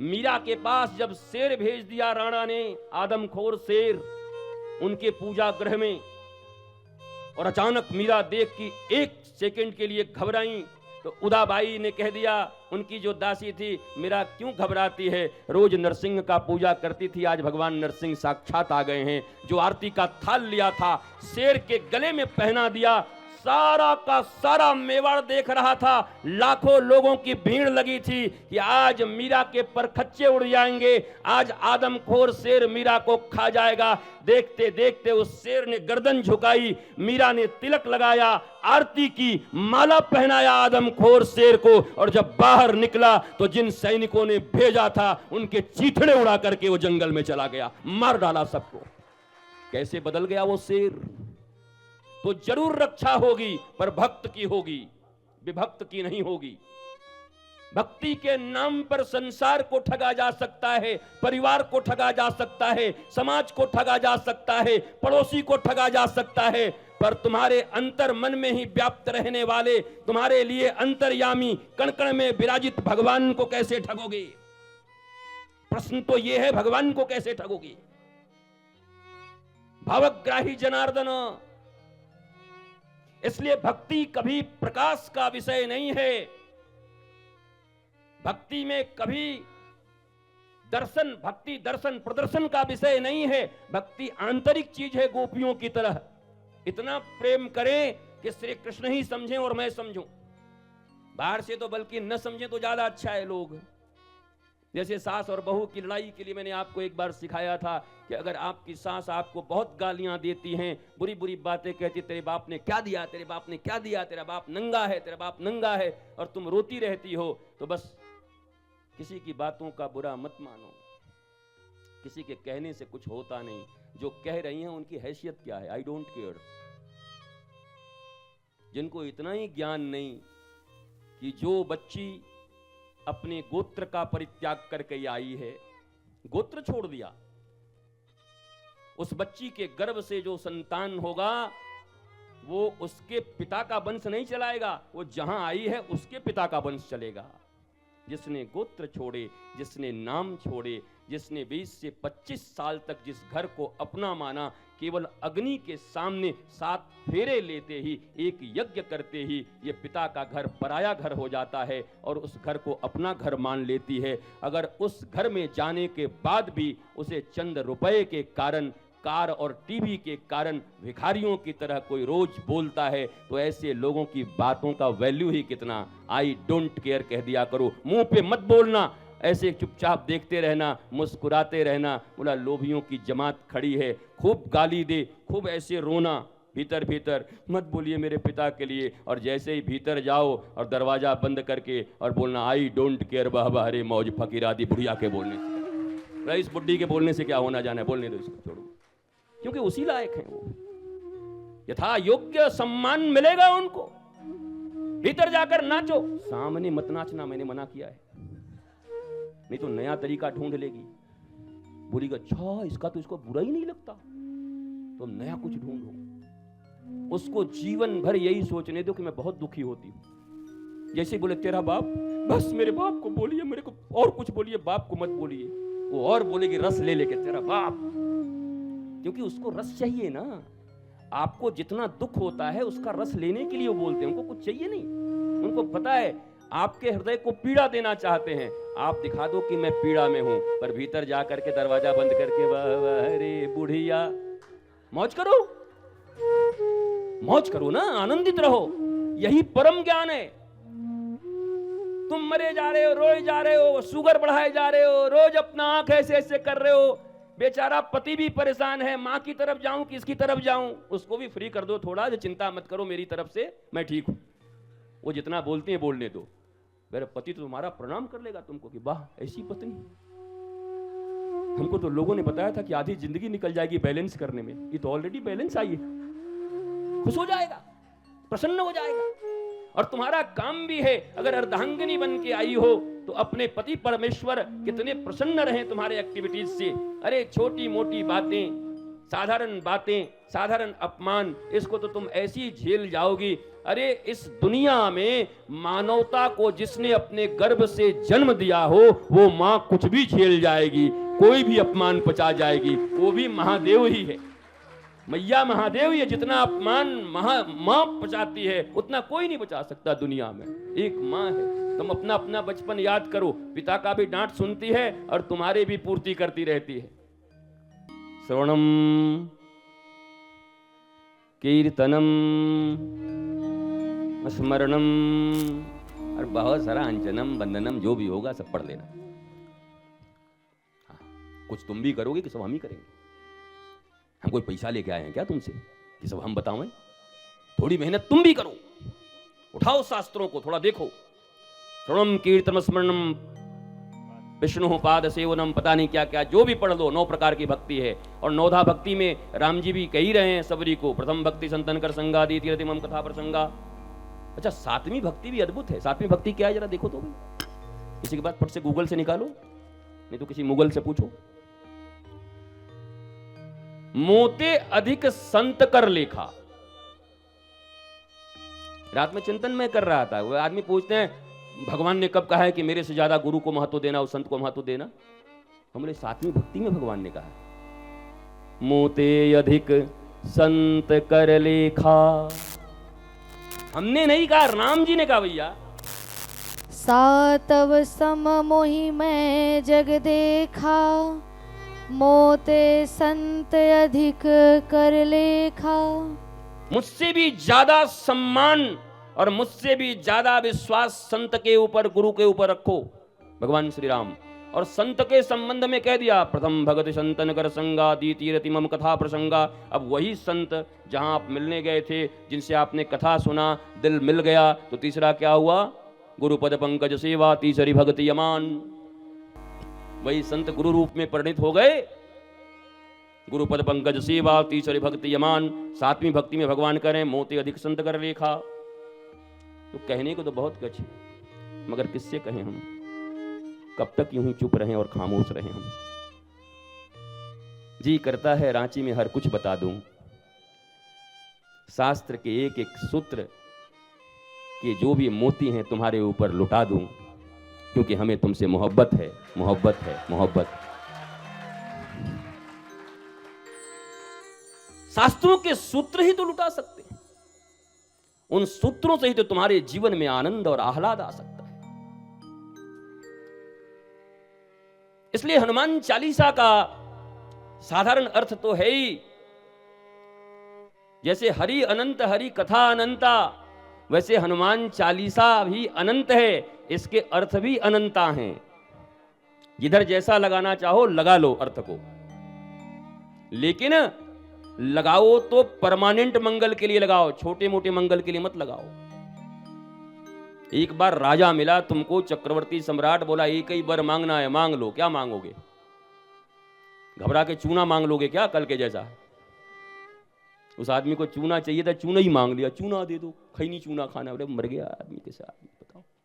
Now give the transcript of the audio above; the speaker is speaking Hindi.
मीरा के पास जब शेर भेज दिया राणा ने, आदमखोर शेर, उनके पूजा गृह में, और अचानक मीरा देख कि एक सेकंड के लिए घबराई, तो उदाबाई ने कह दिया, उनकी जो दासी थी, मीरा क्यों घबराती है, रोज नरसिंह का पूजा करती थी, आज भगवान नरसिंह साक्षात आ गए हैं। जो आरती का थाल लिया था शेर के गले में पहना दिया। सारा का सारा मेवाड़ देख रहा था, लाखों लोगों की भीड़ लगी थी कि आज मीरा के परखच्चे उड़ जाएंगे, आज आदमखोर शेर मीरा को खा जाएगा। देखते देखते उस शेर ने गर्दन झुकाई, मीरा ने तिलक लगाया, आरती की, माला पहनाया आदमखोर शेर को, और जब बाहर निकला तो जिन सैनिकों ने भेजा था उनके चीथड़े उड़ा करके वो जंगल में चला गया, मार डाला सबको। कैसे बदल गया वो शेर। तो जरूर रक्षा होगी, पर भक्त की होगी, विभक्त की नहीं होगी। भक्ति के नाम पर संसार को ठगा जा सकता है, परिवार को ठगा जा सकता है, समाज को ठगा जा सकता है, पड़ोसी को ठगा जा सकता है, पर तुम्हारे अंतर मन में ही व्याप्त रहने वाले, तुम्हारे लिए अंतर्यामी, कण कण में विराजित भगवान को कैसे ठगोगे। प्रश्न तो यह है, भगवान को कैसे ठगोगे। भावग्राही जनार्दन। इसलिए भक्ति कभी प्रकाश का विषय नहीं है, भक्ति में कभी भक्ति दर्शन प्रदर्शन का विषय नहीं है। भक्ति आंतरिक चीज है, गोपियों की तरह। इतना प्रेम करें कि श्री कृष्ण ही समझें और मैं समझूं, बाहर से तो बल्कि न समझें तो ज्यादा अच्छा है। लोग जैसे सास और बहू की लड़ाई के लिए मैंने आपको एक बार सिखाया था कि अगर आपकी सास आपको बहुत गालियां देती हैं, बुरी बुरी बातें कहती, तेरे बाप ने क्या दिया, तेरे बाप ने क्या दिया, तेरा बाप नंगा है, तेरा बाप नंगा है, और तुम रोती रहती हो, तो बस किसी की बातों का बुरा मत मानो। किसी के कहने से कुछ होता नहीं, जो कह रही हैं उनकी हैसियत क्या है, आई डोंट केयर। जिनको इतना ही ज्ञान नहीं कि जो बच्ची अपने गोत्र का परित्याग करके आई है, गोत्र छोड़ दिया, उस बच्ची के गर्भ से जो संतान होगा वो उसके पिता का वंश नहीं चलाएगा, वो जहां आई है उसके पिता का वंश चलेगा। जिसने गोत्र छोड़े, जिसने नाम छोड़े, जिसने 20 से 25 साल तक जिस घर को अपना माना, केवल अग्नि के सामने 7 फेरे लेते ही, एक यज्ञ करते ही ये पिता का घर पराया घर हो जाता है और उस घर को अपना घर मान लेती है। अगर उस घर में जाने के बाद भी उसे चंद रुपए के कारण, कार और टीवी के कारण भिखारियों की तरह कोई रोज बोलता है, तो ऐसे लोगों की बातों का वैल्यू ही कितना। आई डोंट केयर कह दिया करो, मुंह पे मत बोलना, ऐसे चुपचाप देखते रहना, मुस्कुराते रहना। बोला लोभियों की जमात खड़ी है, खूब गाली दे, खूब ऐसे रोना, भीतर भीतर मत बोलिए मेरे पिता के लिए, और जैसे ही भीतर जाओ और दरवाजा बंद करके और बोलना आई डोंट केयर, वाह वाह रे मौज फकीर आदि बुढ़िया के बोलने से, रईस बुड्ढी के बोलने से क्या होना जाना है, बोलने दो इसको, छोड़ो, क्योंकि उसी लायक है वो। यथा योग्य सम्मान मिलेगा उनको। भीतर जाकर नाचो, सामने मत नाचना, मैंने मना किया है, नहीं तो नया तरीका ढूंढ लेगी। बोलेगा अच्छा इसका तो इसको बुरा ही नहीं लगता, तो नया कुछ ढूंढो। उसको जीवन भर यही सोचने दो कि मैं बहुत दुखी होती हूं। जैसे बोले तेरा बाप, बस मेरे बाप को बोलिए, मेरे को और कुछ बोलिए, बाप को मत बोलिए। वो और बोलेगी रस ले लेके तेरा बाप, क्योंकि उसको रस चाहिए ना। आपको जितना दुख होता है उसका रस लेने के लिए वो बोलते हैं, उनको कुछ चाहिए नहीं। उनको पता है आपके हृदय को पीड़ा देना चाहते हैं, आप दिखा दो कि मैं पीड़ा में हूं, पर भीतर जा करके दरवाजा बंद करके वाह वाह रे बुढ़िया, मौज करो, मौज करो ना, आनंदित रहो। यही परम ज्ञान है। तुम मरे जा रहे हो, रोए जा रहे हो, शुगर बढ़ाए जा रहे हो, रोज अपना आंख ऐसे ऐसे कर रहे हो, बेचारा पति भी परेशान है, माँ की तरफ जाऊं किसकी तरफ जाऊं, उसको भी फ्री कर दो थोड़ा, जो चिंता मत करो मेरी तरफ से, मैं ठीक हूं। वो जितना बोलती है बोलने दो, मेरा पति तो तुम्हारा प्रणाम कर लेगा तुमको कि वाह ऐसी पत्नी। हमको तो लोगों ने बताया था कि आधी जिंदगी निकल जाएगी बैलेंस करने में, ये तो ऑलरेडी बैलेंस आई है। खुश हो जाएगा, प्रसन्न हो जाएगा। और तुम्हारा काम भी है, अगर अर्धांगिनी बन के आई हो तो अपने पति परमेश्वर कितने प्रसन्न रहे तुम्हारे एक्टिविटीज से। अरे छोटी मोटी बातें साधारण बातें, साधारण अपमान, इसको तो तुम ऐसी झेल जाओगी। अरे इस दुनिया में मानवता को जिसने अपने गर्भ से जन्म दिया हो वो मां कुछ भी झेल जाएगी, कोई भी अपमान पचा जाएगी, वो भी महादेव ही है, मैया महादेव ही है। जितना अपमान मां पचाती है उतना कोई नहीं पचा सकता दुनिया में, एक मां है। तुम अपना अपना बचपन याद करो, पिता का भी डांट सुनती है और तुम्हारी भी पूर्ति करती रहती है। श्रवणम कीर्तनम स्मरणम और बहुत सारा अंजनम बंदनम जो भी होगा सब पढ़ लेना। हाँ, कुछ तुम भी करोगे कि सब हम ही करेंगे? हम कोई पैसा लेके आए हैं क्या तुमसे कि सब हम बताएं? थोड़ी मेहनत तुम भी करो, उठाओ शास्त्रों को थोड़ा देखो। श्रवणम कीर्तनम स्मरणम विष्णु पाद सेवनम, पता नहीं क्या क्या जो भी पढ़ लो। 9 प्रकार की भक्ति है और 9धा भक्ति में राम जी भी कही रहे हैं सबरी को, प्रथम भक्ति संतन कर संगा, द्वितीय रति मम कथा प्रसंगा। अच्छा 7वीं भक्ति भी अद्भुत है। 7वीं भक्ति क्या है जरा देखो तो भाई, किसी के बाद फट से गूगल से निकालो, नहीं तो किसी मुगल से पूछो। मोते अधिक संत कर लेखा। रात में चिंतन में कर रहा था, वो आदमी पूछते हैं भगवान ने कब कहा है कि मेरे से ज्यादा गुरु को महत्व देना, उस संत को महत्व देना? हमने 7वीं भक्ति में भगवान ने कहा मोते अधिक संत कर लेखा। हमने नहीं कहा, राम जी ने कहा भैया। सातव सम मोहि मैं जग देखा, मोते संत अधिक कर लेखा। मुझसे भी ज्यादा सम्मान और मुझसे भी ज्यादा विश्वास संत के ऊपर, गुरु के ऊपर रखो, भगवान श्री राम। और संत के संबंध में कह दिया प्रथम भगत संतन कर संगा, द्वितीय रति मम कथा प्रसंगा। अब वही संत जहां आप मिलने गए थे, जिनसे आपने कथा सुना, दिल मिल गया, तो तीसरा क्या हुआ? गुरुपद पंकज सेवा, तीसरी भक्ति यमान। वही संत गुरु रूप में परिणित हो गए। गुरुपद पंकज सेवा, तीसरी भक्ति यमान। 7वीं भक्ति में भगवान करें मोते अधिक संत कर लेखा। तो कहने को तो बहुत कुछ है, मगर किससे कहें हम? कब तक यूं ही चुप रहें और खामोश रहें हम? जी करता है रांची में हर कुछ बता दूं, शास्त्र के एक एक सूत्र के जो भी मोती हैं तुम्हारे ऊपर लुटा दूं, क्योंकि हमें तुमसे मोहब्बत है, मोहब्बत है, मोहब्बत। शास्त्रों के सूत्र ही तो लुटा सकते हैं, उन सूत्रों से ही तो तुम्हारे जीवन में आनंद और आह्लाद आ सकता है। इसलिए हनुमान चालीसा का साधारण अर्थ तो है ही, जैसे हरि अनंत हरि कथा अनंता, वैसे हनुमान चालीसा भी अनंत है, इसके अर्थ भी अनंता हैं। जिधर जैसा लगाना चाहो लगा लो अर्थ को, लेकिन लगाओ तो परमानेंट मंगल के लिए लगाओ, छोटे मोटे मंगल के लिए मत लगाओ। एक बार राजा मिला तुमको, चक्रवर्ती सम्राट, बोला एक ही बार मांगना है, मांग लो। क्या मांगोगे? घबरा के चूना मांग लोगे क्या कल के जैसा? उस आदमी को चूना चाहिए था, चूना ही मांग लिया। चूना दे दो, खैनी चूना खाना, मर गया आदमी के साथ।